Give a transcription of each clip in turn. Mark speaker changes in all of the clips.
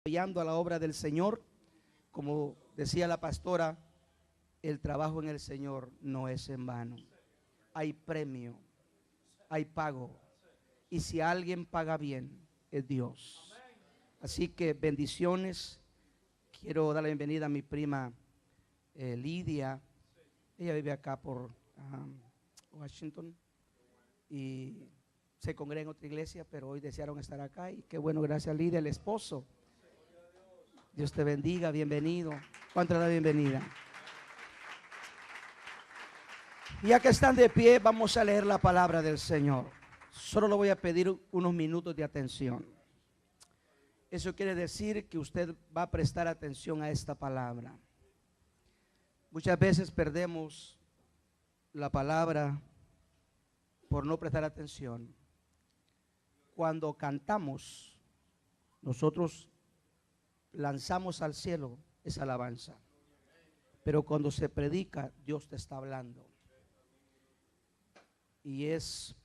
Speaker 1: apoyando a la obra del Señor. Como decía la pastora, el trabajo en el Señor no es en vano. Hay premio, hay pago. Y si alguien paga bien, es Dios. Así que bendiciones. Quiero dar la bienvenida a mi prima Lidia. Ella vive acá por Washington y se congrega en otra iglesia, pero hoy desearon estar acá. Y qué bueno, gracias Lidia, el esposo. Dios te bendiga, bienvenido. ¿Cuánto le da bienvenida? Ya que están de pie, vamos a leer la palabra del Señor. Solo le voy a pedir unos minutos de atención. Eso quiere decir que usted va a prestar atención a esta palabra. Muchas veces perdemos la palabra por no prestar atención. Cuando cantamos, nosotros lanzamos al cielo esa alabanza. Pero cuando se predica, Dios te está hablando. Y es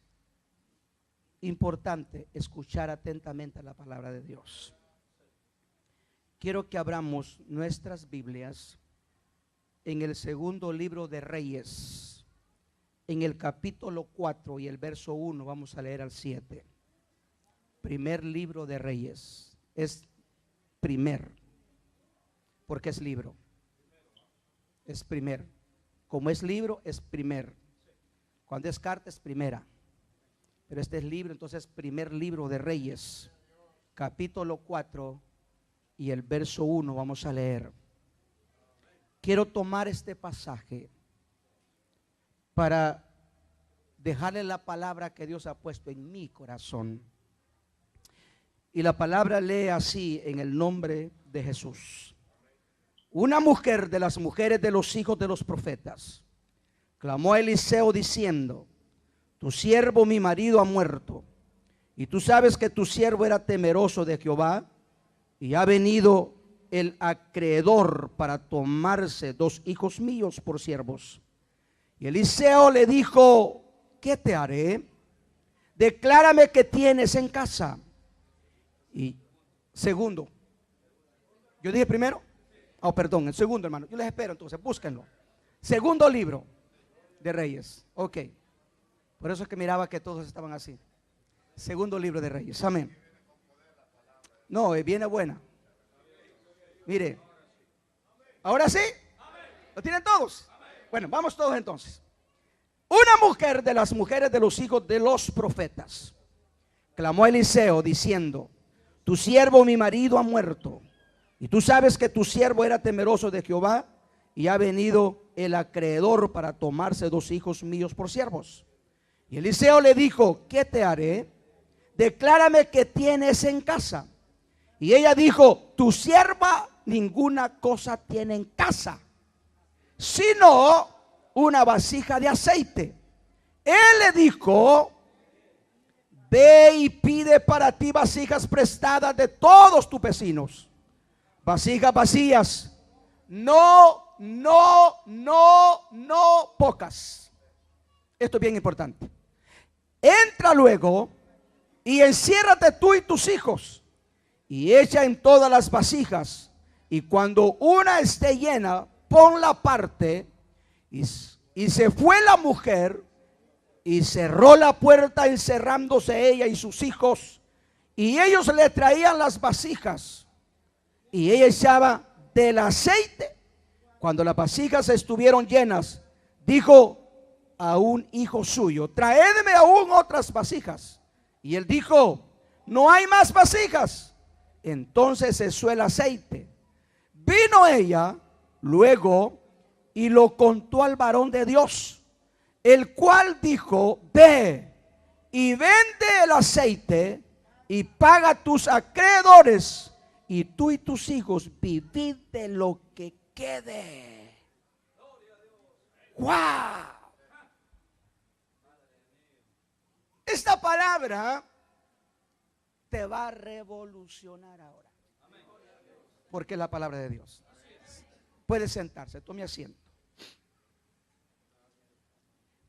Speaker 1: importante escuchar atentamente la palabra de Dios. Quiero que abramos nuestras Biblias en el segundo libro de Reyes, en el capítulo 4 y el verso 1, vamos a leer al 7. Primer libro de Reyes, es primer, porque es libro, es primer. Como es libro, es primer. Cuando es carta, es primera. Pero este es libro, entonces primer libro de Reyes, capítulo 4 y el verso 1, vamos a leer. Quiero tomar este pasaje para dejarle la palabra que Dios ha puesto en mi corazón. Y la palabra lee así en el nombre de Jesús. Una mujer de las mujeres de los hijos de los profetas clamó a Eliseo diciendo: tu siervo mi marido ha muerto, y tú sabes que tu siervo era temeroso de Jehová, y ha venido el acreedor para tomarse 2 hijos míos por siervos. Y Eliseo le dijo: ¿qué te haré? Declárame qué tienes en casa. Y segundo, yo dije primero, perdón, el segundo, hermano, yo les espero, entonces búsquenlo. Segundo libro de Reyes, ok. Por eso es que miraba que todos estaban así. Segundo libro de Reyes, amén. No, viene buena. Mire, ahora sí, ¿lo tienen todos? Bueno, vamos todos entonces. Una mujer de las mujeres de los hijos de los profetas clamó a Eliseo diciendo: tu siervo mi marido ha muerto, y tú sabes que tu siervo era temeroso de Jehová, y ha venido el acreedor para tomarse 2 hijos míos por siervos. Y Eliseo le dijo: ¿qué te haré? Declárame qué tienes en casa. Y ella dijo: tu sierva ninguna cosa tiene en casa, sino una vasija de aceite. Él le dijo: ve y pide para ti vasijas prestadas de todos tus vecinos, vasijas vacías, no pocas. Esto es bien importante. Entra luego y enciérrate tú y tus hijos, y echa en todas las vasijas, y cuando una esté llena, ponla aparte. Y se fue la mujer y cerró la puerta, encerrándose ella y sus hijos, y ellos le traían las vasijas, y ella echaba del aceite. Cuando las vasijas estuvieron llenas, dijo a un hijo suyo: traedme aún otras vasijas. Y él dijo: no hay más vasijas. Entonces cesó el aceite. Vino ella luego y lo contó al varón de Dios, el cual dijo: ve y vende el aceite y paga a tus acreedores, y tú y tus hijos vivid de lo que quede. ¡Wow! Esta palabra te va a revolucionar ahora, porque es la palabra de Dios. Puede sentarse, tome asiento.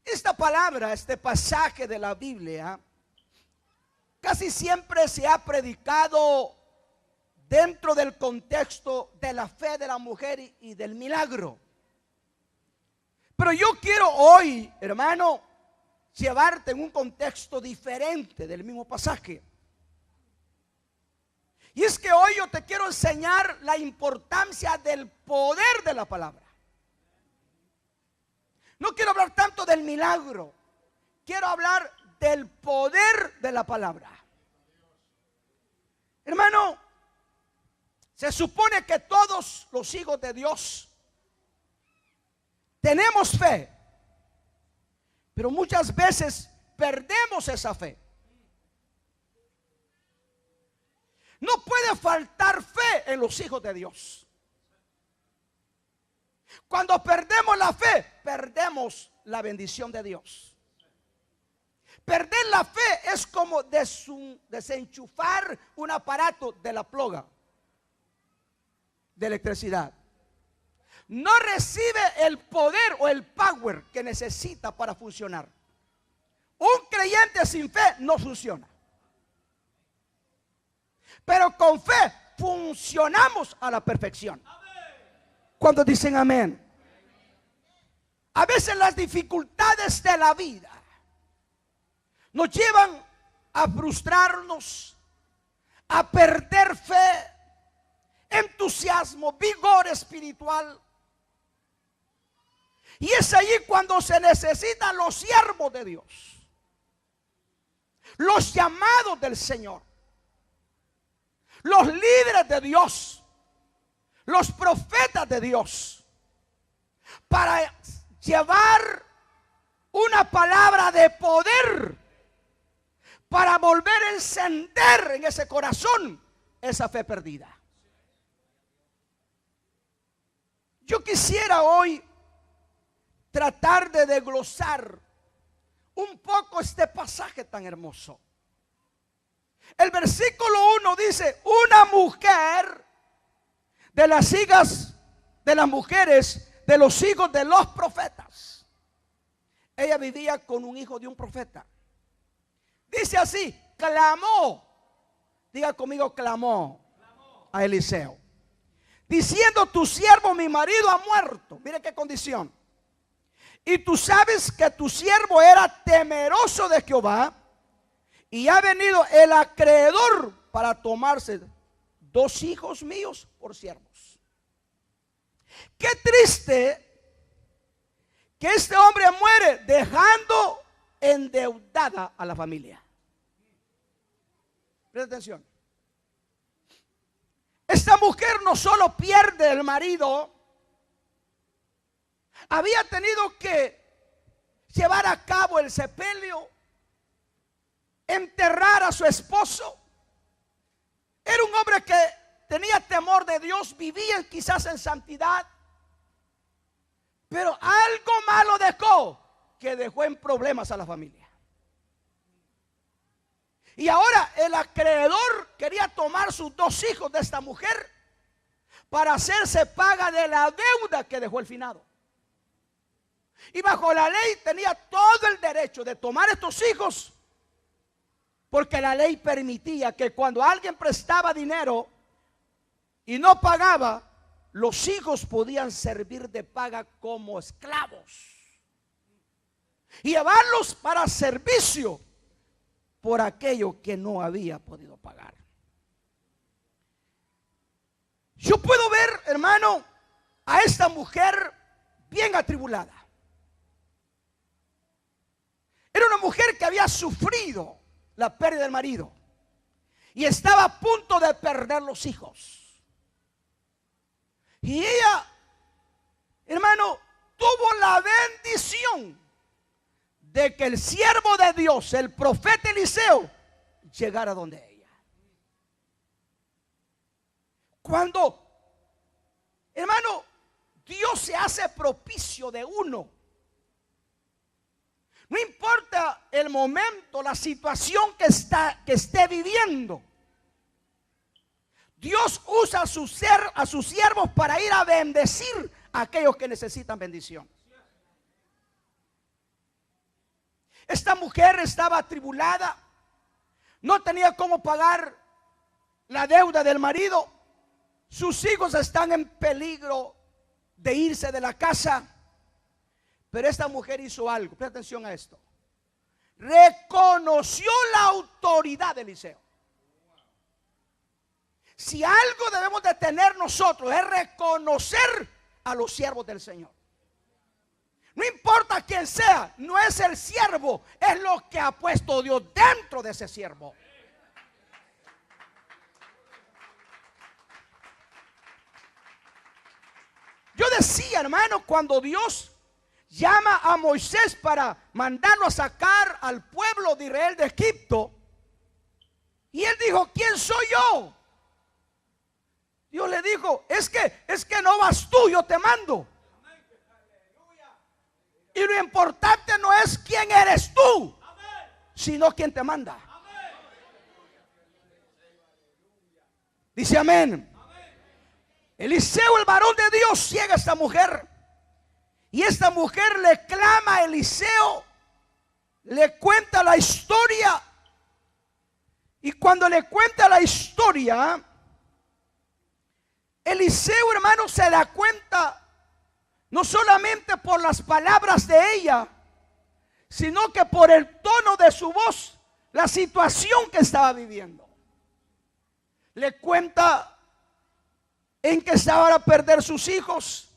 Speaker 1: Esta palabra, este pasaje de la Biblia, casi siempre se ha predicado dentro del contexto de la fe de la mujer y del milagro. Pero yo quiero hoy, hermano, llevarte en un contexto diferente del mismo pasaje. Y es que hoy yo te quiero enseñar la importancia del poder de la palabra. No quiero hablar tanto del milagro, quiero hablar del poder de la palabra. Hermano, se supone que todos los hijos de Dios tenemos fe, pero muchas veces perdemos esa fe. No puede faltar fe en los hijos de Dios. Cuando perdemos la fe, perdemos la bendición de Dios. Perder la fe es como desenchufar un aparato de la ploga de electricidad. No recibe el poder o el power que necesita para funcionar. Un creyente sin fe no funciona. Pero con fe funcionamos a la perfección. Cuando dicen amén. A veces las dificultades de la vida nos llevan a frustrarnos, a perder fe, entusiasmo, vigor espiritual. Y es allí cuando se necesitan los siervos de Dios, los llamados del Señor, los líderes de Dios, los profetas de Dios, para llevar una palabra de poder, para volver a encender en ese corazón esa fe perdida. Yo quisiera hoy tratar de desglosar un poco este pasaje tan hermoso. El versículo 1 dice: una mujer de las hijas de las mujeres de los hijos de los profetas. Ella vivía con un hijo de un profeta. Dice así: clamó, diga conmigo, clamó a Eliseo, diciendo: tu siervo mi marido ha muerto. Mire qué condición. Y tú sabes que tu siervo era temeroso de Jehová, y ha venido el acreedor para tomarse 2 hijos míos por siervos. Qué triste que este hombre muere dejando endeudada a la familia. Presta atención. Esta mujer no solo pierde el marido, había tenido que llevar a cabo el sepelio, enterrar a su esposo. Era un hombre que tenía temor de Dios, vivía quizás en santidad, pero algo malo dejó, que dejó en problemas a la familia. Y ahora el acreedor quería tomar sus 2 hijos de esta mujer para hacerse paga de la deuda que dejó el finado. Y bajo la ley tenía todo el derecho de tomar estos hijos, porque la ley permitía que cuando alguien prestaba dinero y no pagaba, los hijos podían servir de paga como esclavos y llevarlos para servicio por aquello que no había podido pagar. Yo puedo ver, hermano, a esta mujer bien atribulada. Era una mujer que había sufrido la pérdida del marido y estaba a punto de perder los hijos. Y ella, hermano, tuvo la bendición de que el siervo de Dios, el profeta Eliseo, llegara donde ella. Cuando, hermano, Dios se hace propicio de uno, no importa el momento, la situación que esté viviendo, Dios usa a sus siervos para ir a bendecir a aquellos que necesitan bendición. Esta mujer estaba atribulada, no tenía cómo pagar la deuda del marido, sus hijos están en peligro de irse de la casa. Pero esta mujer hizo algo, presta atención a esto. Reconoció la autoridad de Eliseo. Si algo debemos de tener nosotros es reconocer a los siervos del Señor. No importa quién sea, no es el siervo, es lo que ha puesto Dios dentro de ese siervo. Yo decía, hermano, cuando Dios llama a Moisés para mandarlo a sacar al pueblo de Israel de Egipto, y él dijo, ¿quién soy yo? Dios le dijo, es que no vas tú, yo te mando. Y lo importante no es quién eres tú, sino quién te manda. Dice amén. Eliseo, el varón de Dios, ciega a esta mujer. Y esta mujer le clama a Eliseo, le cuenta la historia. Y cuando le cuenta la historia, Eliseo, hermano, se da cuenta no solamente por las palabras de ella, sino que por el tono de su voz, la situación que estaba viviendo. Le cuenta en que estaba a perder sus hijos.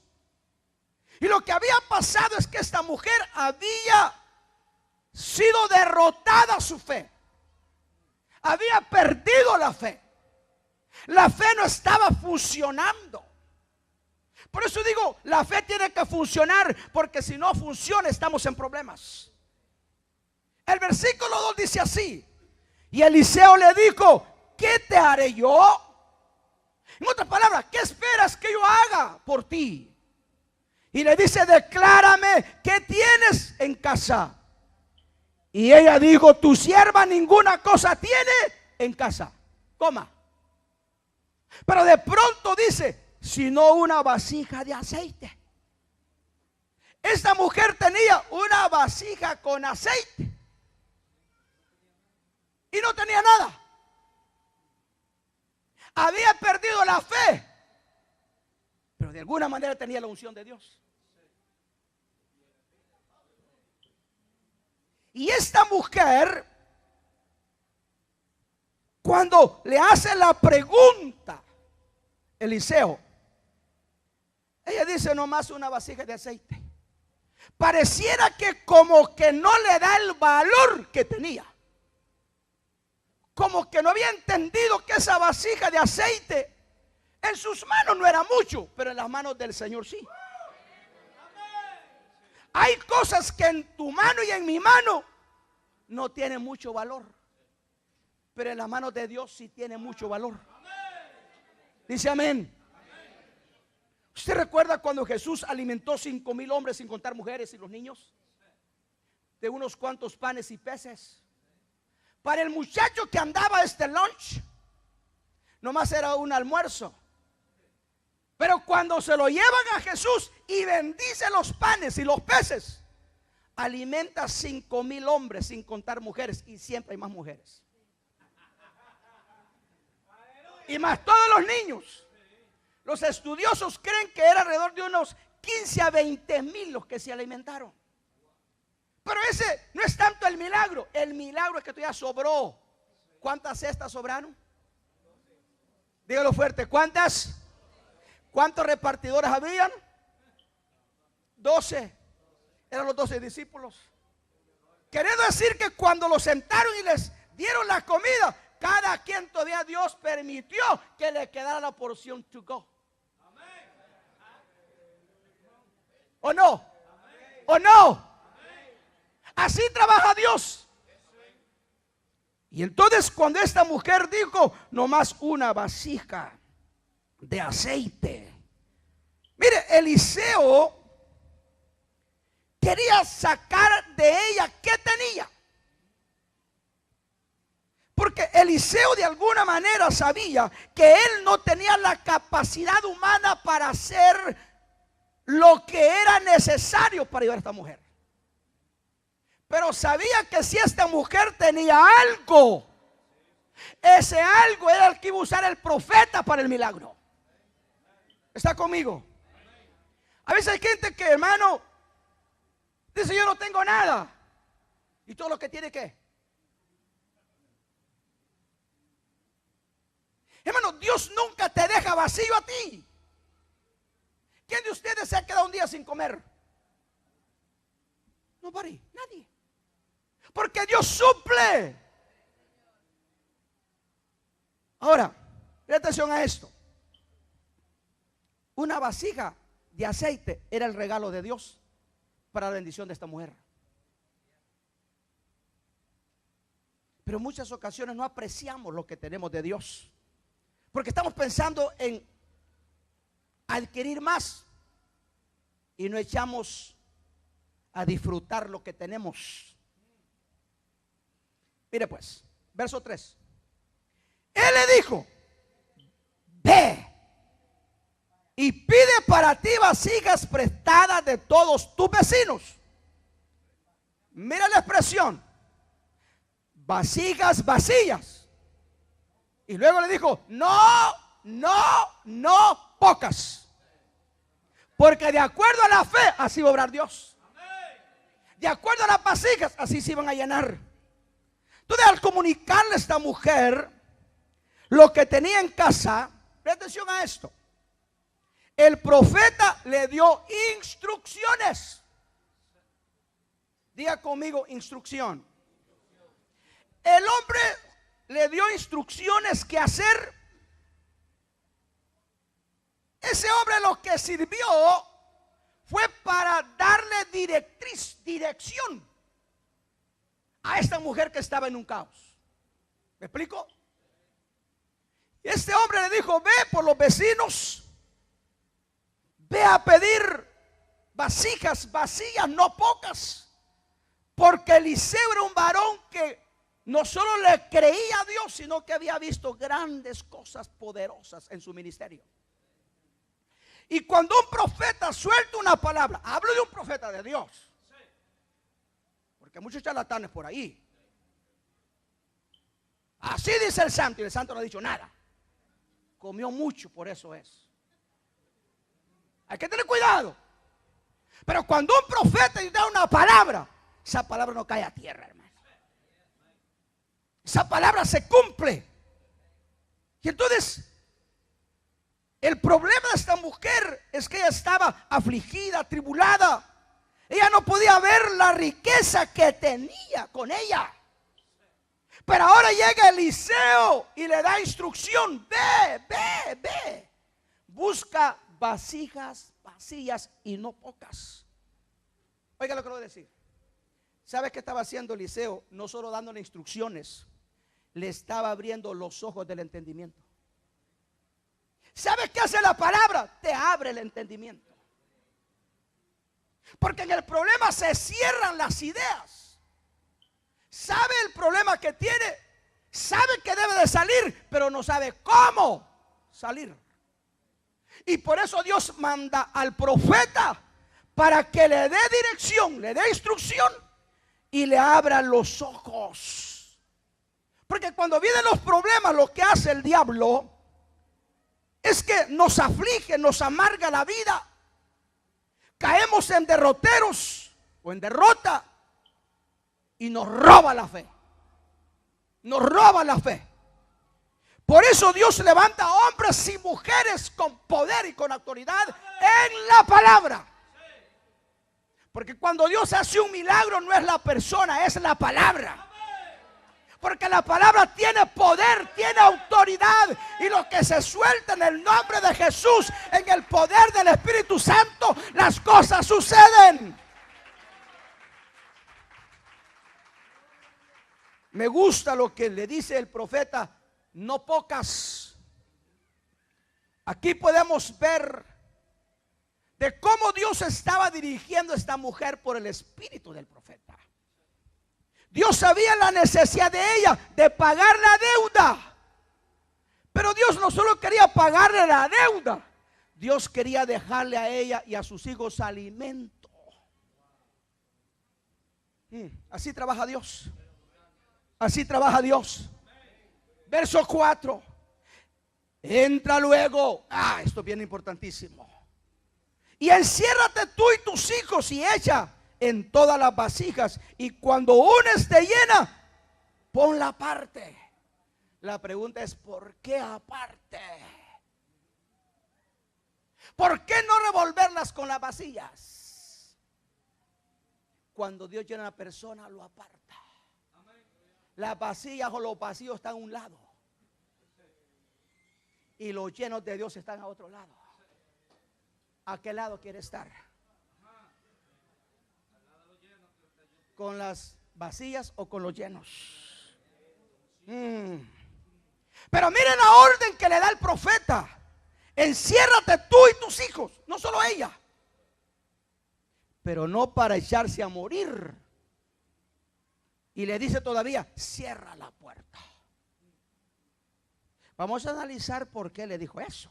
Speaker 1: Y lo que había pasado es que esta mujer había sido derrotada su fe. Había perdido la fe. La fe no estaba funcionando. Por eso digo, la fe tiene que funcionar, porque si no funciona estamos en problemas. El versículo 2 dice así: y Eliseo le dijo, ¿qué te haré yo? En otras palabras, ¿qué esperas que yo haga por ti? Y le dice, declárame, ¿qué tienes en casa? Y ella dijo, tu sierva ninguna cosa tiene en casa. Coma. Pero de pronto dice, sino una vasija de aceite. Esta mujer tenía una vasija con aceite y no tenía nada. Había perdido la fe, pero de alguna manera tenía la unción de Dios. Y esta mujer, cuando le hace la pregunta Eliseo, ella dice, nomás una vasija de aceite. Pareciera que como que no le da el valor que tenía. Como que no había entendido que esa vasija de aceite en sus manos no era mucho, pero en las manos del Señor sí. Hay cosas que en tu mano y en mi mano no tienen mucho valor, pero en las manos de Dios sí tiene mucho valor. Dice amén. ¿Usted recuerda cuando Jesús alimentó 5,000 hombres, sin contar mujeres y los niños, de unos cuantos panes y peces? Para el muchacho que andaba lunch, nomás era un almuerzo. Pero cuando se lo llevan a Jesús y bendice los panes y los peces, alimenta 5,000 hombres, sin contar mujeres, y siempre hay más mujeres. Y más todos los niños. Los estudiosos creen que era alrededor de unos 15 a 20,000 los que se alimentaron. Pero ese no es tanto el milagro. El milagro es que todavía sobró. ¿Cuántas cestas sobraron? Dígalo fuerte. ¿Cuántas? ¿Cuántos repartidores habían? 12. Eran los 12 discípulos. Queriendo decir que cuando los sentaron y les dieron la comida, cada quien todavía Dios permitió que le quedara la porción to go. ¿O no? ¿O no? Así trabaja Dios. Y entonces cuando esta mujer dijo, nomás una vasija de aceite. Mire, Eliseo quería sacar de ella qué tenía. Porque Eliseo de alguna manera sabía que él no tenía la capacidad humana para hacer lo que era necesario para ayudar a esta mujer. Pero sabía que si esta mujer tenía algo, ese algo era el que iba a usar el profeta para el milagro. ¿Está conmigo? A veces hay gente que, hermano, dice: yo no tengo nada. ¿Y todo lo que tiene qué? Hermano, Dios nunca te deja vacío a ti. ¿Quién de ustedes se ha quedado un día sin comer? Nobody, nadie. Porque Dios suple. Ahora, presta atención a esto. Una vasija de aceite era el regalo de Dios para la bendición de esta mujer. Pero en muchas ocasiones no apreciamos lo que tenemos de Dios, porque estamos pensando en adquirir más y no echamos a disfrutar lo que tenemos. Mire pues, verso 3. Él le dijo: ve y pide para ti vasijas prestadas de todos tus vecinos. Mira la expresión: vasijas vacías. Y luego le dijo: no pocas. Porque de acuerdo a la fe, así va a obrar Dios. De acuerdo a las vasijas, así se iban a llenar. Entonces, al comunicarle a esta mujer lo que tenía en casa, presta atención a esto. El profeta le dio instrucciones. Diga conmigo: instrucción. El hombre le dio instrucciones que hacer. Ese hombre lo que sirvió fue para darle dirección a esta mujer que estaba en un caos. ¿Me explico? Y este hombre le dijo: ve por los vecinos, ve a pedir vasijas vacías, no pocas. Porque Eliseo era un varón que no solo le creía a Dios, sino que había visto grandes cosas poderosas en su ministerio. Y cuando un profeta suelta una palabra, hablo de un profeta de Dios, porque hay muchos charlatanes por ahí. Así dice el santo, y el santo no ha dicho nada. Comió mucho, por eso es. Hay que tener cuidado. Pero cuando un profeta da una palabra, esa palabra no cae a tierra, hermano. Esa palabra se cumple. Y entonces, el problema de esta mujer es que ella estaba afligida, atribulada. Ella no podía ver la riqueza que tenía con ella. Pero ahora llega Eliseo y le da instrucción: ve. Busca vasijas vacías y no pocas. Oiga lo que le voy a decir. ¿Sabe qué estaba haciendo Eliseo? No solo dándole instrucciones, le estaba abriendo los ojos del entendimiento. ¿Sabe qué hace la palabra? Te abre el entendimiento. Porque en el problema se cierran las ideas. Sabe el problema que tiene, sabe que debe de salir, pero no sabe cómo salir. Y por eso Dios manda al profeta para que le dé dirección, le dé instrucción y le abra los ojos. Porque cuando vienen los problemas, lo que hace el diablo es que nos aflige, nos amarga la vida. Caemos en derroteros o en derrota y nos roba la fe. Nos roba la fe. Por eso Dios levanta hombres y mujeres con poder y con autoridad en la palabra. Porque cuando Dios hace un milagro, no es la persona, es la palabra. Porque la palabra tiene poder, tiene autoridad. Y lo que se suelta en el nombre de Jesús, en el poder del Espíritu Santo, las cosas suceden. Me gusta lo que le dice el profeta: no pocas. Aquí podemos ver de cómo Dios estaba dirigiendo a esta mujer por el espíritu del profeta. Dios sabía la necesidad de ella de pagar la deuda. Pero Dios no solo quería pagarle la deuda, Dios quería dejarle a ella y a sus hijos alimento. Así trabaja Dios. Así trabaja Dios. Verso 4. Entra luego. Esto es bien importantísimo. Y enciérrate tú y tus hijos y echa en todas las vasijas. Y cuando una esté llena, ponla aparte. La pregunta es: ¿por qué aparte? ¿Por qué no revolverlas con las vacías? Cuando Dios llena a una persona, lo aparta. Las vacías o los vacíos están a un lado y los llenos de Dios están a otro lado. ¿A qué lado quiere estar? ¿Con las vacías o con los llenos? Pero miren la orden que le da el profeta: enciérrate tú y tus hijos, no solo ella. Pero no para echarse a morir. Y le dice todavía: cierra la puerta. Vamos a analizar por qué le dijo eso.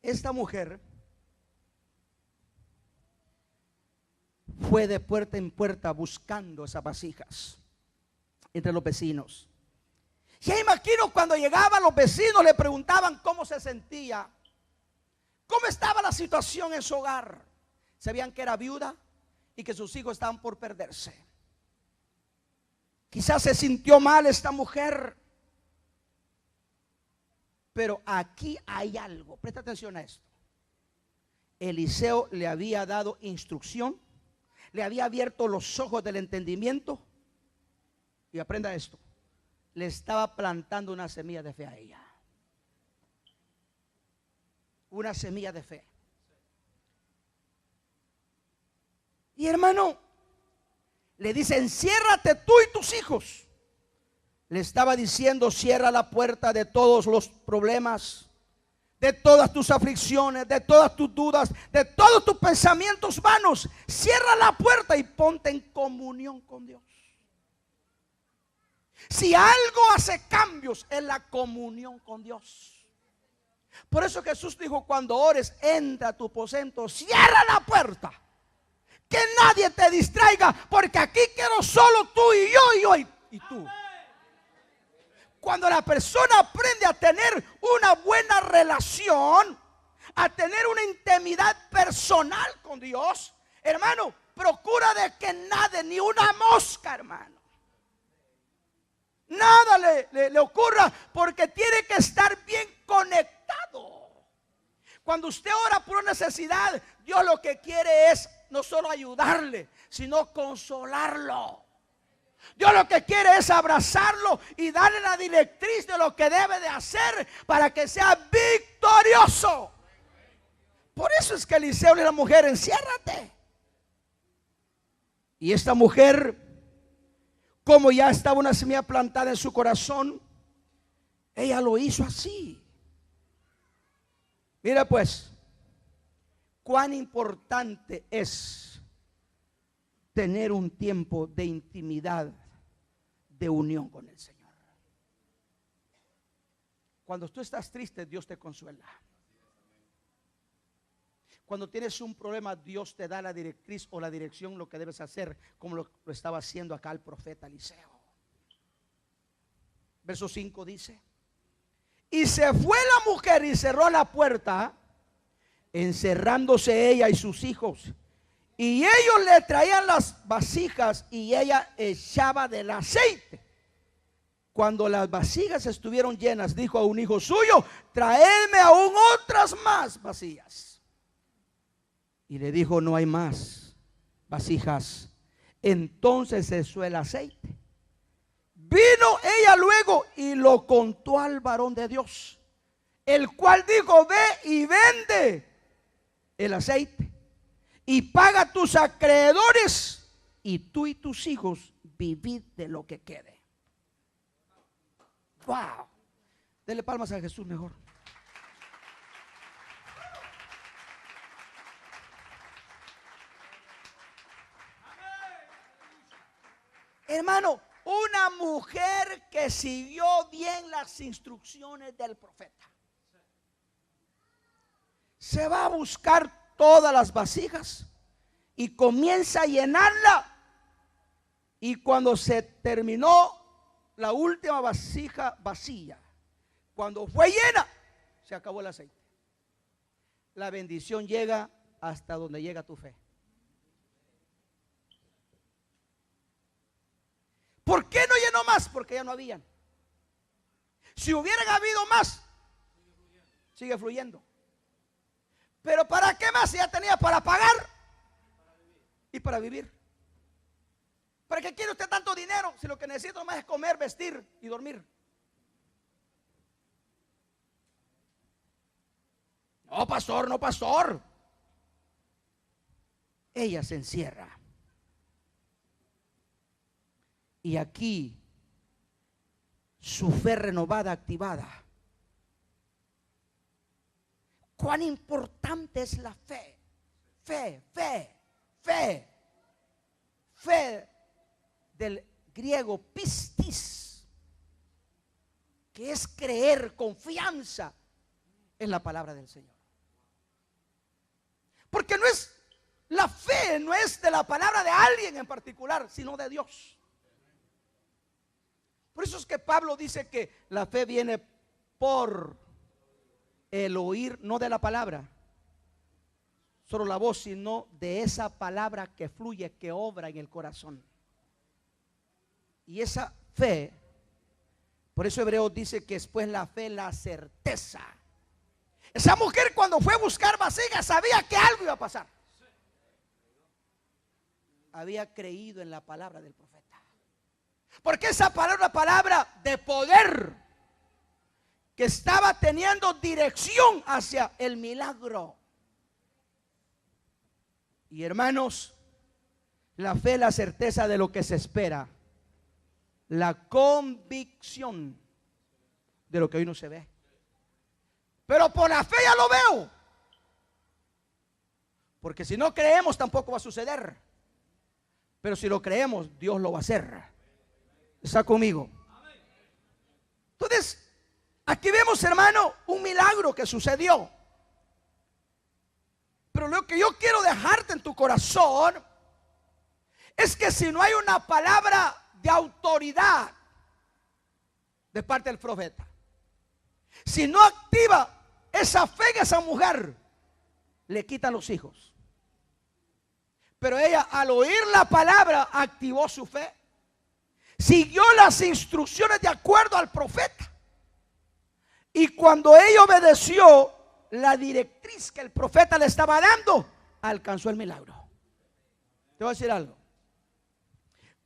Speaker 1: Esta mujer fue de puerta en puerta buscando esas vasijas entre los vecinos. Ya imagino cuando llegaban los vecinos, le preguntaban cómo se sentía, cómo estaba la situación en su hogar. Sabían que era viuda y que sus hijos estaban por perderse. Quizás se sintió mal esta mujer. Pero aquí hay algo, presta atención a esto. Eliseo le había dado instrucción, le había abierto los ojos del entendimiento. Y aprenda esto: le estaba plantando una semilla de fe a ella. Una semilla de fe. Y hermano, le dice: enciérrate tú y tus hijos. Le estaba diciendo: cierra la puerta de todos los problemas, de todas tus aflicciones, de todas tus dudas, de todos tus pensamientos vanos. Cierra la puerta y ponte en comunión con Dios. Si algo hace cambios, es la comunión con Dios. Por eso Jesús dijo: cuando ores, entra a tu aposento, cierra la puerta, que nadie te distraiga, porque aquí quiero solo tú y yo y tú. Cuando la persona aprende a tener una buena relación, a tener una intimidad personal con Dios, hermano, procura de que nade ni una mosca, hermano. Nada le ocurra, porque tiene que estar bien conectado. Cuando usted ora por una necesidad, Dios lo que quiere es no solo ayudarle, sino consolarlo. Dios lo que quiere es abrazarlo y darle la directriz de lo que debe de hacer para que sea victorioso. Por eso es que Eliseo le dice a la mujer: enciérrate. Y esta mujer, como ya estaba una semilla plantada en su corazón, ella lo hizo así. Mira pues, cuán importante es tener un tiempo de intimidad, de unión con el Señor. Cuando tú estás triste, Dios te consuela. Cuando tienes un problema, Dios te da la directriz o la dirección, lo que debes hacer, como lo estaba haciendo acá el profeta Eliseo. Verso 5 dice: y se fue la mujer y cerró la puerta, encerrándose ella y sus hijos. Y ellos le traían las vasijas y ella echaba del aceite. Cuando las vasijas estuvieron llenas, dijo a un hijo suyo: traedme aún otras más vacías. Y le dijo: no hay más vasijas. Entonces cesó el aceite. Vino ella luego y lo contó al varón de Dios, el cual dijo: ve y vende el aceite y paga tus acreedores, y tú y tus hijos vivid de lo que quede. Wow. Dele palmas a Jesús mejor. Hermano, una mujer que siguió bien las instrucciones del profeta. Se va a buscar todas las vasijas y comienza a llenarla. Y cuando se terminó la última vasija vacía, Cuando fue llena, se acabó el aceite. La bendición llega hasta donde llega tu fe. ¿Por qué no llenó más? Porque ya no habían. Si hubieran habido más, sigue fluyendo. Pero ¿para qué más? Si ya tenía para pagar y para vivir. ¿Para qué quiere usted tanto dinero si lo que necesita más es comer, vestir y dormir? No, pastor, no, pastor. Ella se encierra. Y aquí su fe renovada, activada. ¿Cuán importante es la fe? Fe, fe, fe. Fe del griego pistis, que es creer, confianza en la palabra del Señor. Porque no es la fe, no es de la palabra de alguien en particular, sino de Dios. Por eso es que Pablo dice que la fe viene por el oír, no de la palabra, solo la voz, sino de esa palabra que fluye, que obra en el corazón. Y esa fe, por eso Hebreos dice que después la fe, la certeza. Esa mujer cuando fue a buscar vasijas sabía que algo iba a pasar. Había creído en la palabra del profeta. Porque esa palabra, una palabra de poder, que estaba teniendo dirección hacia el milagro. Y hermanos, la fe, la certeza de lo que se espera, la convicción de lo que hoy no se ve. Pero por la fe ya lo veo. Porque si no creemos tampoco va a suceder. Pero si lo creemos, Dios lo va a hacer. ¿Está conmigo? Entonces, aquí vemos, hermano, un milagro que sucedió. Pero lo que yo quiero dejarte en tu corazón es que si no hay una palabra de autoridad de parte del profeta, si no activa esa fe en esa mujer, le quitan los hijos. Pero ella, al oír la palabra, activó su fe, siguió las instrucciones de acuerdo al profeta. Y cuando ella obedeció la directriz que el profeta le estaba dando, alcanzó el milagro. Te voy a decir algo.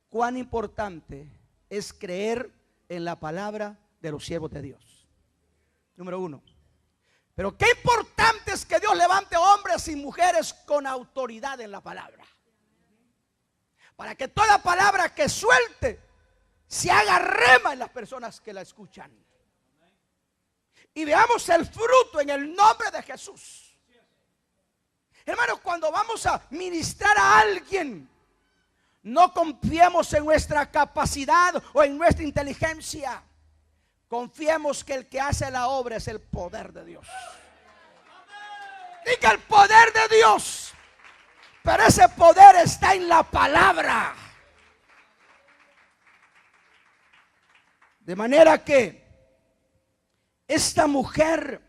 Speaker 1: Cuán importante es creer en la palabra de los siervos de Dios. Número uno. Pero qué importante es que Dios levante hombres y mujeres con autoridad en la palabra, para que toda palabra que suelte se haga rema en las personas que la escuchan. Y veamos el fruto en el nombre de Jesús. Hermanos, cuando vamos a ministrar a alguien, no confiemos en nuestra capacidad o en nuestra inteligencia. Confiemos que el que hace la obra es el poder de Dios. Diga el poder de Dios. Pero ese poder está en la palabra. De manera que esta mujer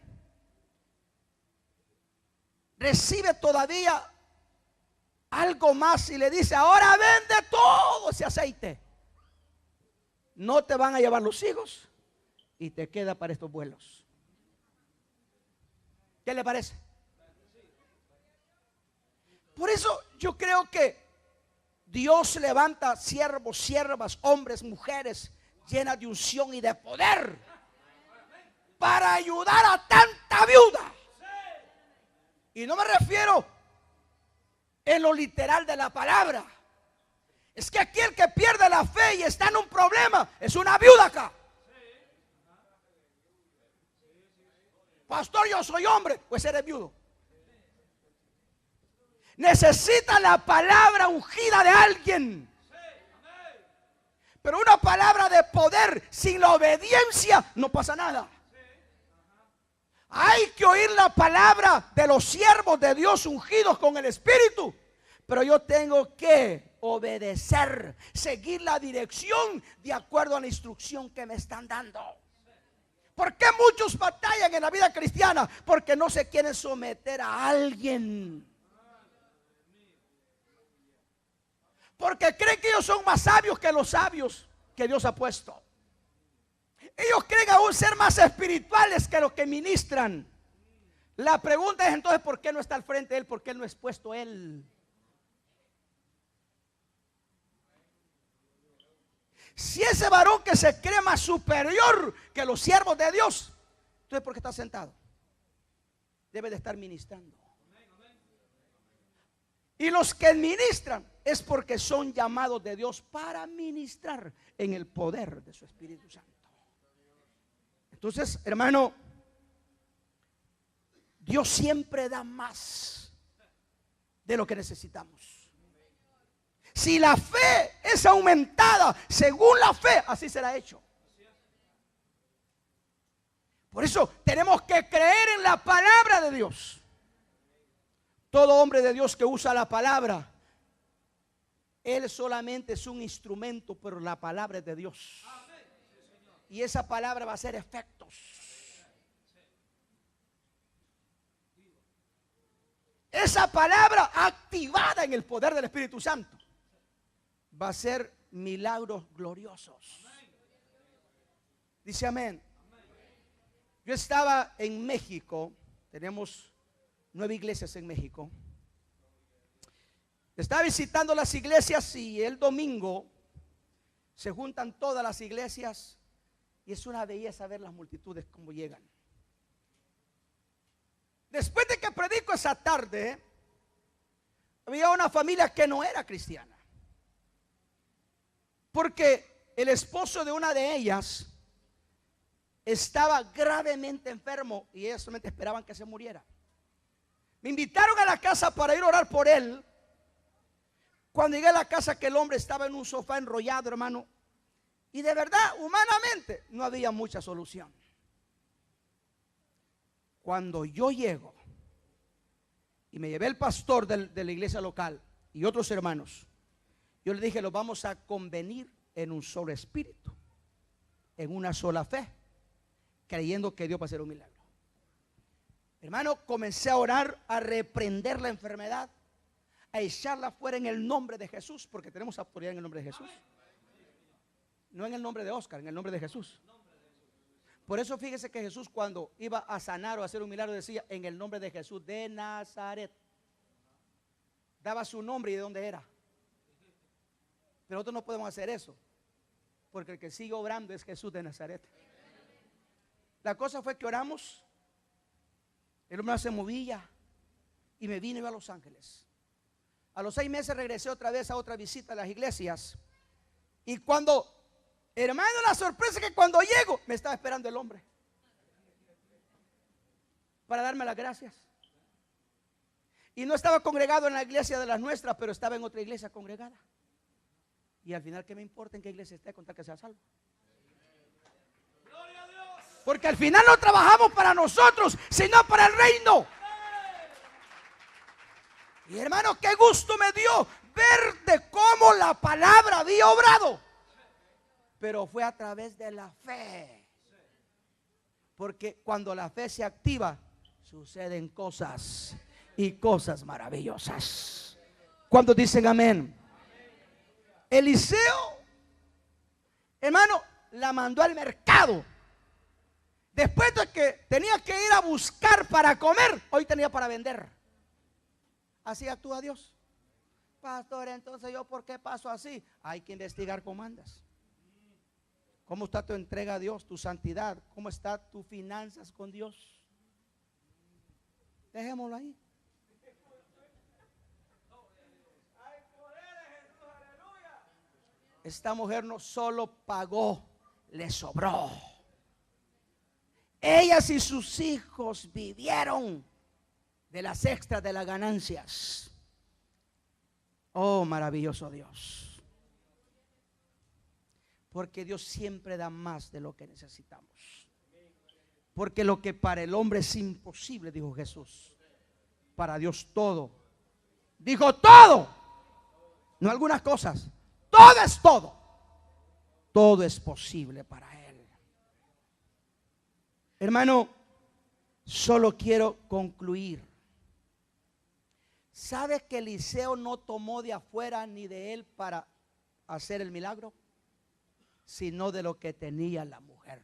Speaker 1: recibe todavía algo más y le dice: ahora vende todo ese aceite. No te van a llevar los hijos y te queda para estos vuelos. ¿Qué le parece? Por eso yo creo que Dios levanta siervos, siervas, hombres, mujeres llenas de unción y de poder para ayudar a tanta viuda. Y no me refiero en lo literal de la palabra. Es que aquí el que pierde la fe y está en un problema es una viuda acá. Pastor, yo soy hombre. Pues eres viudo. Necesita la palabra ungida de alguien. Pero una palabra de poder sin la obediencia no pasa nada. Hay que oír la palabra de los siervos de Dios ungidos con el Espíritu. Pero yo tengo que obedecer, seguir la dirección de acuerdo a la instrucción que me están dando. ¿Por qué muchos batallan en la vida cristiana? Porque no se quieren someter a alguien. Porque creen que ellos son más sabios que los sabios que Dios ha puesto. Ellos creen aún ser más espirituales que los que ministran. La pregunta es entonces, ¿por qué no está al frente de él? ¿Por qué no es puesto él? Si ese varón que se cree más superior que los siervos de Dios, entonces ¿por qué está sentado? Debe de estar ministrando. Y los que ministran es porque son llamados de Dios para ministrar en el poder de su Espíritu Santo. Entonces, hermano, Dios siempre da más de lo que necesitamos. Si la fe es aumentada según la fe, así será hecho. Por eso tenemos que creer en la palabra de Dios. Todo hombre de Dios que usa la palabra, él solamente es un instrumento, pero la palabra es de Dios. Y esa palabra va a hacer efectos. Esa palabra activada en el poder del Espíritu Santo va a ser milagros gloriosos. Dice amén. Yo estaba en México. Tenemos 9 iglesias en México. Estaba visitando las iglesias y el domingo se juntan todas las iglesias y es una belleza ver las multitudes como llegan. Después de que predico esa tarde, había una familia que no era cristiana, porque el esposo de una de ellas estaba gravemente enfermo y ellas solamente esperaban que se muriera. Me invitaron a la casa para ir a orar por él. Cuando llegué a la casa, que el hombre estaba en un sofá enrollado, hermano, y de verdad, humanamente, no había mucha solución. Cuando yo llego y me llevé el pastor de la iglesia local y otros hermanos, yo le dije: los vamos a convenir en un solo espíritu, en una sola fe, creyendo que Dios va a hacer un milagro. Hermano, comencé a orar, a reprender la enfermedad, a echarla fuera en el nombre de Jesús, porque tenemos autoridad en el nombre de Jesús. No en el nombre de Oscar, en el nombre de Jesús. Por eso fíjese que Jesús, cuando iba a sanar o a hacer un milagro, decía: en el nombre de Jesús de Nazaret. Daba su nombre y de dónde era. Pero nosotros no podemos hacer eso, porque el que sigue obrando es Jesús de Nazaret. La cosa fue que oramos, el hombre se movía y me vine a Los Ángeles. A los 6 meses regresé otra vez a otra visita a las iglesias. Y cuando, hermano, la sorpresa es que cuando llego, me estaba esperando el hombre para darme las gracias. Y no estaba congregado en la iglesia de las nuestras, pero estaba en otra iglesia congregada. Y al final, ¿qué me importa en qué iglesia esté con tal que sea salvo? Porque al final no trabajamos para nosotros, sino para el reino. Y hermano, qué gusto me dio ver de cómo la palabra había obrado. Pero fue a través de la fe. Porque cuando la fe se activa, suceden cosas y cosas maravillosas. ¿Cuántos dicen amén? Eliseo, hermano, la mandó al mercado. Después de que tenía que ir a buscar para comer, hoy tenía para vender. Así actúa Dios. Pastor, entonces yo, ¿por qué paso así? Hay que investigar cómo andas. ¿Cómo está tu entrega a Dios, tu santidad? ¿Cómo está tus finanzas con Dios? Dejémoslo ahí. Esta mujer no solo pagó, le sobró. Ellas y sus hijos vivieron de las extras de las ganancias. Oh, maravilloso Dios. Porque Dios siempre da más de lo que necesitamos. Porque lo que para el hombre es imposible, dijo Jesús, para Dios todo. Dijo todo, no algunas cosas. Todo es todo. Todo es posible para Él. Hermano, solo quiero concluir. ¿Sabe que Eliseo no tomó de afuera ni de él para hacer el milagro? Sino de lo que tenía la mujer.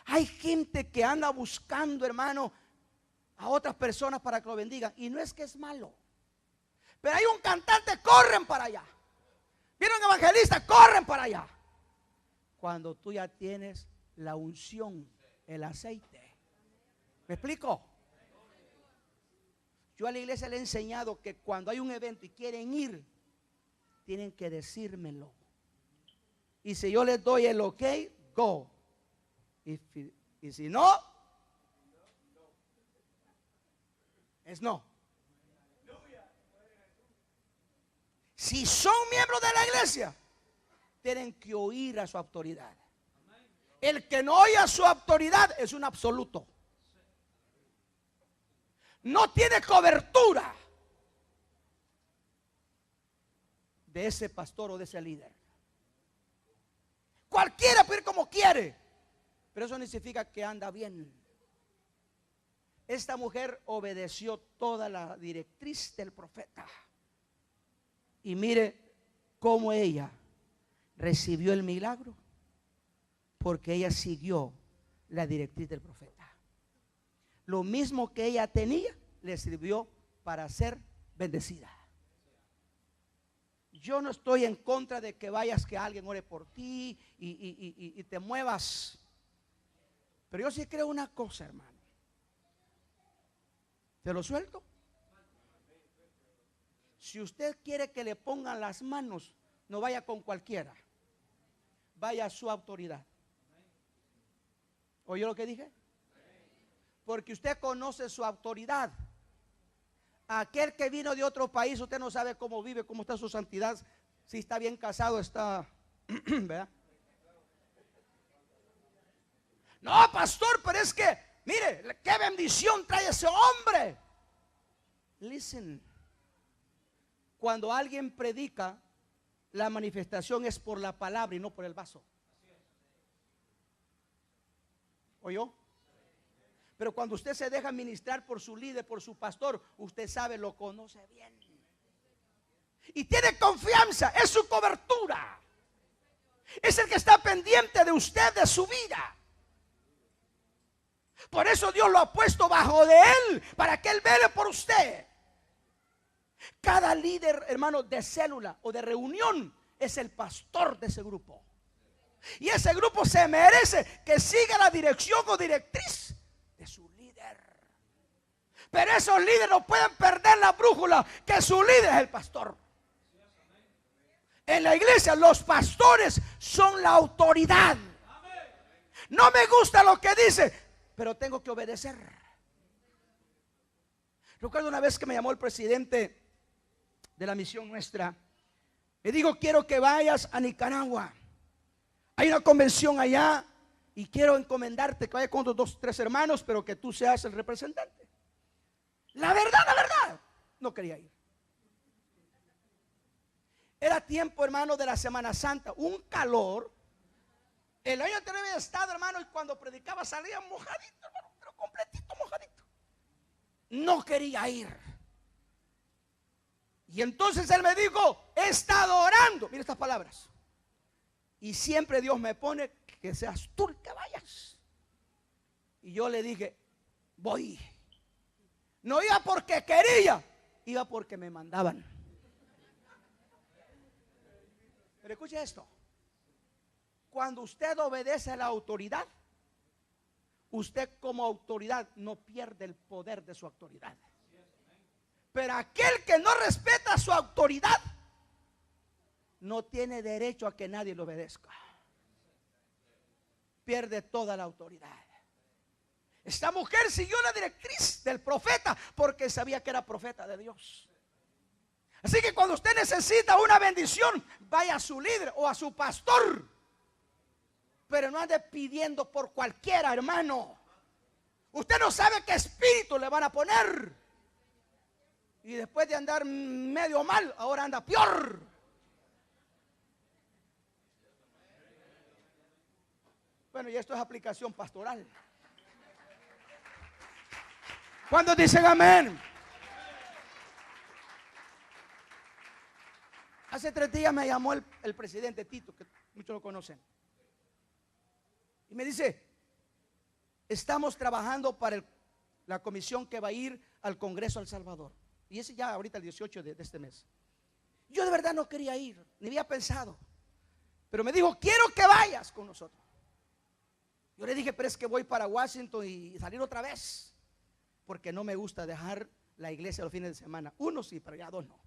Speaker 1: Hay gente que anda buscando, hermano, a otras personas para que lo bendigan. Y no es que es malo. Pero hay un cantante, corren para allá. Viene un evangelista, corren para allá. Cuando tú ya tienes la unción, el aceite. ¿Me explico? Yo a la iglesia le he enseñado que cuando hay un evento y quieren ir, tienen que decírmelo. Y si yo les doy el ok, go. Y si no, es no. Si son miembros de la iglesia, tienen que oír a su autoridad. El que no oye a su autoridad es un absoluto. No tiene cobertura de ese pastor o de ese líder. Cualquiera puede ir como quiere, pero eso no significa que anda bien. Esta mujer obedeció toda la directriz del profeta. Y mire cómo ella recibió el milagro, porque ella siguió la directriz del profeta. Lo mismo que ella tenía, le sirvió para ser bendecida. Yo no estoy en contra de que vayas, que alguien ore por ti y te muevas. Pero yo sí creo una cosa, hermano. ¿Te lo suelto? Si usted quiere que le pongan las manos, no vaya con cualquiera. Vaya a su autoridad. ¿Oyó lo que dije? Porque usted conoce su autoridad. Aquel que vino de otro país, usted no sabe cómo vive, cómo está su santidad, si está bien casado, está, ¿verdad? No, pastor, pero es que, mire, qué bendición trae ese hombre. Listen, cuando alguien predica, la manifestación es por la palabra y no por el vaso. ¿Oyó? Pero cuando usted se deja ministrar por su líder, por su pastor, usted sabe, lo conoce bien. Y tiene confianza, es su cobertura. Es el que está pendiente de usted, de su vida. Por eso Dios lo ha puesto bajo de él, para que él vele por usted. Cada líder, hermano, de célula o de reunión es el pastor de ese grupo. Y ese grupo se merece que siga la dirección o directriz de su líder. Pero esos líderes no pueden perder la brújula, que su líder es el pastor. En la iglesia los pastores son la autoridad. No me gusta lo que dice, pero tengo que obedecer. Recuerdo una vez que me llamó el presidente de la misión nuestra. Le digo, quiero que vayas a Nicaragua. Hay una convención allá y quiero encomendarte que vaya con otros 2, 3 hermanos, pero que tú seas el representante. La verdad, no quería ir. Era tiempo, hermano, de la Semana Santa, un calor. El año anterior había estado, hermano, y cuando predicaba salía mojadito, hermano, pero completito mojadito. No quería ir. Y entonces él me dijo, he estado orando. Mira estas palabras. Y siempre Dios me pone que seas tú el que vayas. Y yo le dije, voy. No iba porque quería, iba porque me mandaban. Pero escuche esto. Cuando usted obedece a la autoridad, usted como autoridad no pierde el poder de su autoridad. Pero aquel que no respeta su autoridad no tiene derecho a que nadie lo obedezca. Pierde toda la autoridad. Esta mujer siguió la directriz del profeta porque sabía que era profeta de Dios. Así que cuando usted necesita una bendición, vaya a su líder o a su pastor. Pero no ande pidiendo por cualquiera, hermano. Usted no sabe qué espíritu le van a poner. Y después de andar medio mal, ahora anda peor. Bueno, y esto es aplicación pastoral. ¿Cuántos dicen amén? Hace 3 días me llamó el presidente Tito, que muchos lo conocen, y me dice: estamos trabajando para la comisión que va a ir al Congreso El Salvador. Y ese ya ahorita el 18 de este mes. Yo de verdad no quería ir, ni había pensado, pero me dijo: quiero que vayas con nosotros. Yo le dije: pero es que voy para Washington y salir otra vez, porque no me gusta dejar la iglesia los fines de semana. Uno sí, pero ya 2 no.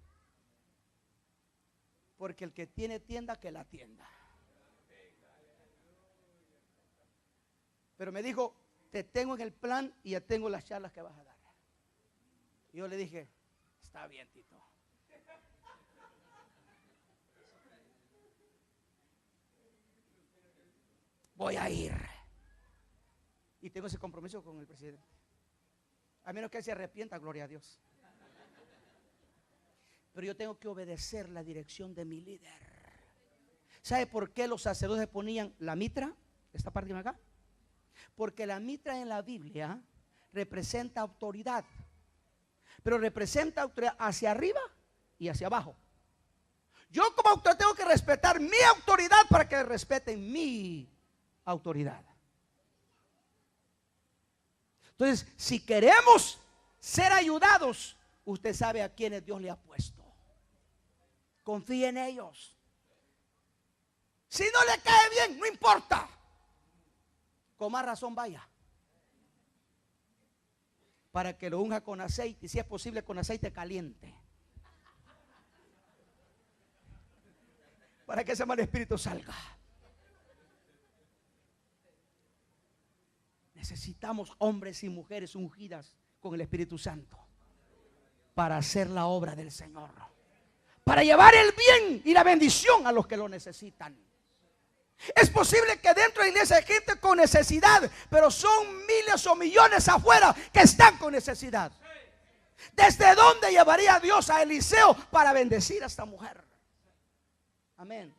Speaker 1: Porque el que tiene tienda, que la tienda. Pero me dijo: te tengo en el plan y ya tengo las charlas que vas a dar. Y yo le dije: está bien, Tito. Voy a ir. Y tengo ese compromiso con el presidente. A menos que él se arrepienta, gloria a Dios. Pero yo tengo que obedecer la dirección de mi líder. ¿Sabe por qué los sacerdotes ponían la mitra? Esta parte de acá. Porque la mitra en la Biblia representa autoridad, pero representa autoridad hacia arriba y hacia abajo. Yo como autor tengo que respetar mi autoridad para que respeten mi autoridad. Entonces, si queremos ser ayudados, usted sabe a quienes Dios le ha puesto. Confíe en ellos. Si no le cae bien, no importa. Con más razón vaya, para que lo unja con aceite, y si es posible con aceite caliente, para que ese mal espíritu salga. Necesitamos hombres y mujeres ungidas con el Espíritu Santo para hacer la obra del Señor, para llevar el bien y la bendición a los que lo necesitan. Es posible que dentro de la iglesia hay gente con necesidad, pero son miles o millones afuera que están con necesidad. ¿Desde dónde llevaría Dios a Eliseo para bendecir a esta mujer? Amén.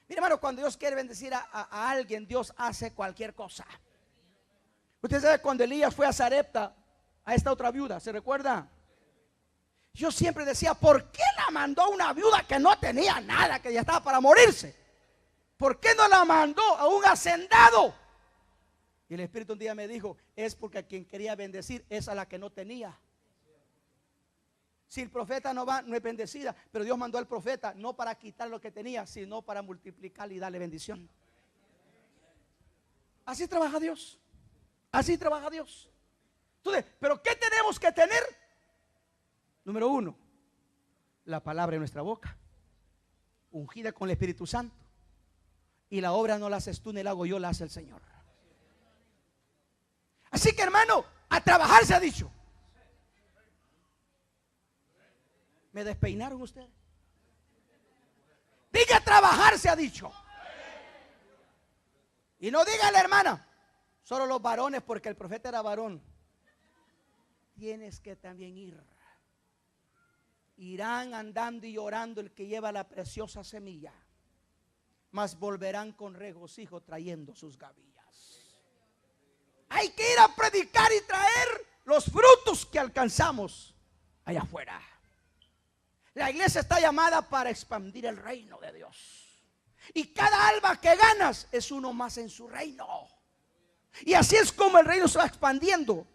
Speaker 1: Mira, hermano, cuando Dios quiere bendecir a alguien, Dios hace cualquier cosa. Usted sabe cuando Elías fue a Sarepta, a esta otra viuda, ¿se recuerda? Yo siempre decía: ¿por qué la mandó una viuda que no tenía nada, que ya estaba para morirse? ¿Por qué no la mandó a un hacendado? Y el Espíritu un día me dijo: es porque a quien quería bendecir es a la que no tenía. Si el profeta no va, no es bendecida. Pero Dios mandó al profeta no para quitar lo que tenía, sino para multiplicar y darle bendición. Así trabaja Dios. Así trabaja Dios. Entonces, ¿pero qué tenemos que tener? Número 1, la palabra en nuestra boca, ungida con el Espíritu Santo. Y la obra no la haces tú ni la hago yo, la hace el Señor. Así que, hermano, a trabajar se ha dicho. ¿Me despeinaron ustedes? Diga: a trabajar se ha dicho. Y no diga la hermana: solo los varones, porque el profeta era varón. Tienes que también ir. Irán andando y llorando el que lleva la preciosa semilla, mas volverán con regocijo trayendo sus gavillas. Hay que ir a predicar y traer los frutos que alcanzamos allá afuera. La iglesia está llamada para expandir el reino de Dios. Y cada alma que ganas es uno más en su reino. Y así es como el reino se va expandiendo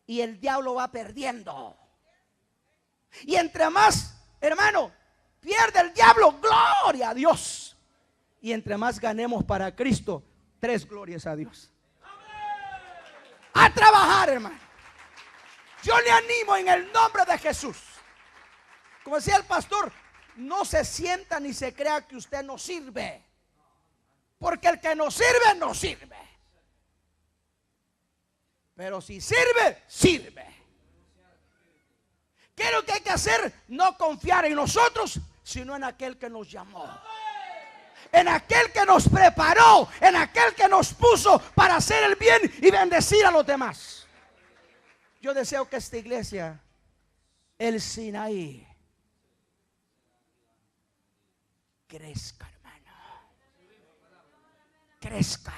Speaker 1: y el diablo va perdiendo. Y entre más, hermano, pierde el diablo, gloria a Dios. Y entre más ganemos para Cristo, 3 glorias a Dios. A trabajar, hermano. Yo le animo en el nombre de Jesús. Como decía el pastor, no se sienta ni se crea que usted no sirve, porque el que no sirve, no sirve. Pero si sirve, sirve. ¿Qué es lo que hay que hacer? No confiar en nosotros, sino en aquel que nos llamó, en aquel que nos preparó, en aquel que nos puso para hacer el bien y bendecir a los demás. Yo deseo que esta iglesia, el Sinaí, crezca, hermano. Crezca.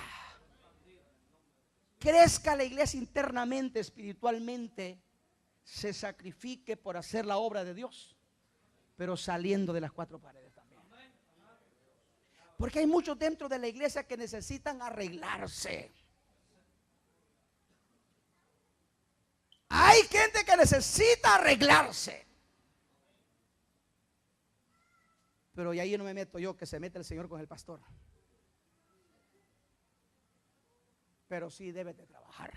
Speaker 1: crezca la iglesia internamente, espiritualmente, se sacrifique por hacer la obra de Dios, pero saliendo de las cuatro paredes también. Porque hay muchos dentro de la iglesia que necesitan arreglarse. Hay gente que necesita arreglarse. Pero y ahí no me meto yo, que se mete el Señor con el pastor. Pero sí debes de trabajar,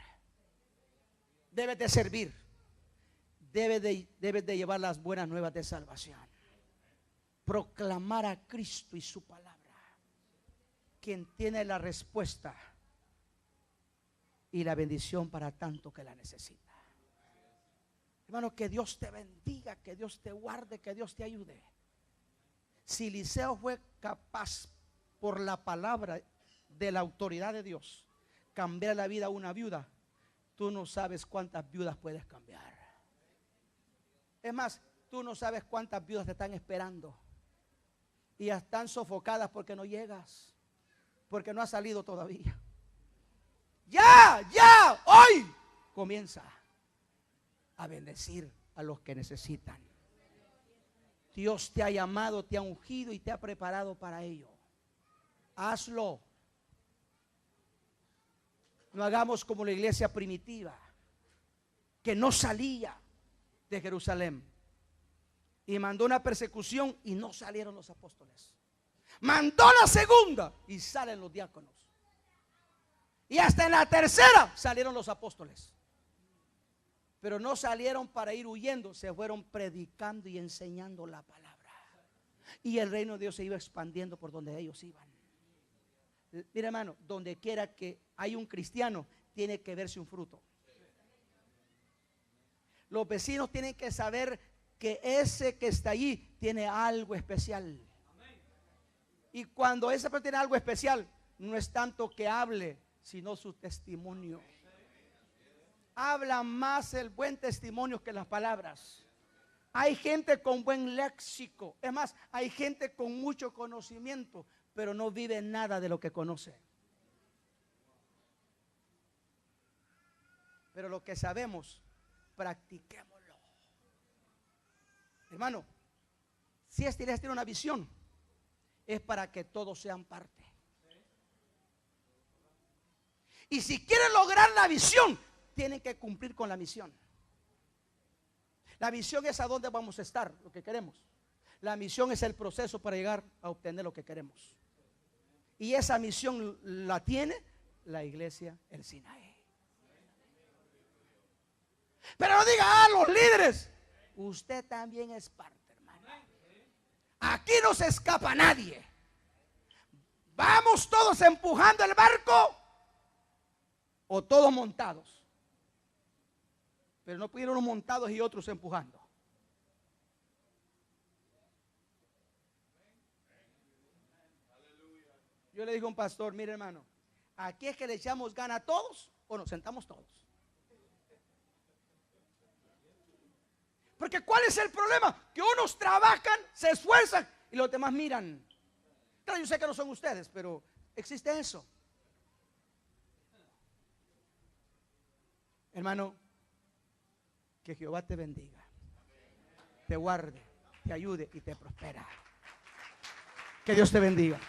Speaker 1: debes de servir, debes de llevar las buenas nuevas de salvación, proclamar a Cristo y su palabra, quien tiene la respuesta y la bendición para tanto que la necesita. Hermano, que Dios te bendiga, que Dios te guarde, que Dios te ayude. Si Eliseo fue capaz por la palabra de la autoridad de Dios cambiar la vida a una viuda, tú no sabes cuántas viudas puedes cambiar. Es más, tú no sabes cuántas viudas te están esperando y ya están sofocadas porque no llegas, porque no has salido todavía. Ya, hoy comienza a bendecir a los que necesitan. Dios te ha llamado, te ha ungido y te ha preparado para ello. Hazlo. No hagamos como la iglesia primitiva, que no salía de Jerusalén y mandó una persecución y no salieron los apóstoles. Mandó la segunda y salen los diáconos. Y hasta en la tercera salieron los apóstoles. Pero no salieron para ir huyendo, se fueron predicando y enseñando la palabra. Y el reino de Dios se iba expandiendo por donde ellos iban. Mira, hermano, donde quiera que hay un cristiano, tiene que verse un fruto. Los vecinos tienen que saber que ese que está allí tiene algo especial. Y cuando esa persona tiene algo especial, no es tanto que hable, sino su testimonio. Habla más el buen testimonio que las palabras. Hay gente con buen léxico. Es más, hay gente con mucho conocimiento, pero no vive nada de lo que conoce. Pero lo que sabemos, practiquémoslo. Hermano, si esta iglesia tiene una visión, es para que todos sean parte. Y si quieren lograr la visión, tienen que cumplir con la misión. La visión es a dónde vamos a estar, lo que queremos. La misión es el proceso para llegar a obtener lo que queremos. Y esa misión la tiene la iglesia El Sinaí. Pero no diga, los líderes, usted también es parte, hermano. Aquí no se escapa nadie. Vamos todos empujando el barco o todos montados. Pero no pudieron unos montados y otros empujando. Yo le digo a un pastor, mire hermano, aquí es que le echamos gana a todos o nos sentamos todos. Porque ¿cuál es el problema? Que unos trabajan, se esfuerzan y los demás miran. Claro, yo sé que no son ustedes, pero existe eso. Hermano, que Jehová te bendiga, te guarde, te ayude y te prospera. Que Dios te bendiga.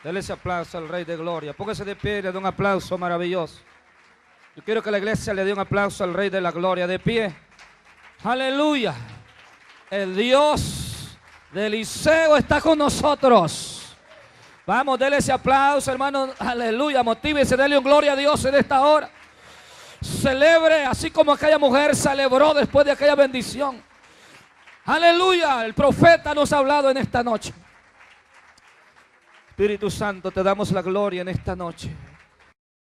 Speaker 2: Dele ese aplauso al Rey de Gloria. Póngase de pie y le dé un aplauso maravilloso. Yo quiero que la iglesia le dé un aplauso al Rey de la Gloria. De pie. Aleluya. El Dios de Eliseo está con nosotros. Vamos, dele ese aplauso, hermano. Aleluya. Motívese, dele un gloria a Dios en esta hora. Celebre así como aquella mujer celebró después de aquella bendición. Aleluya. El profeta nos ha hablado en esta noche. Espíritu Santo, te damos la gloria en esta noche.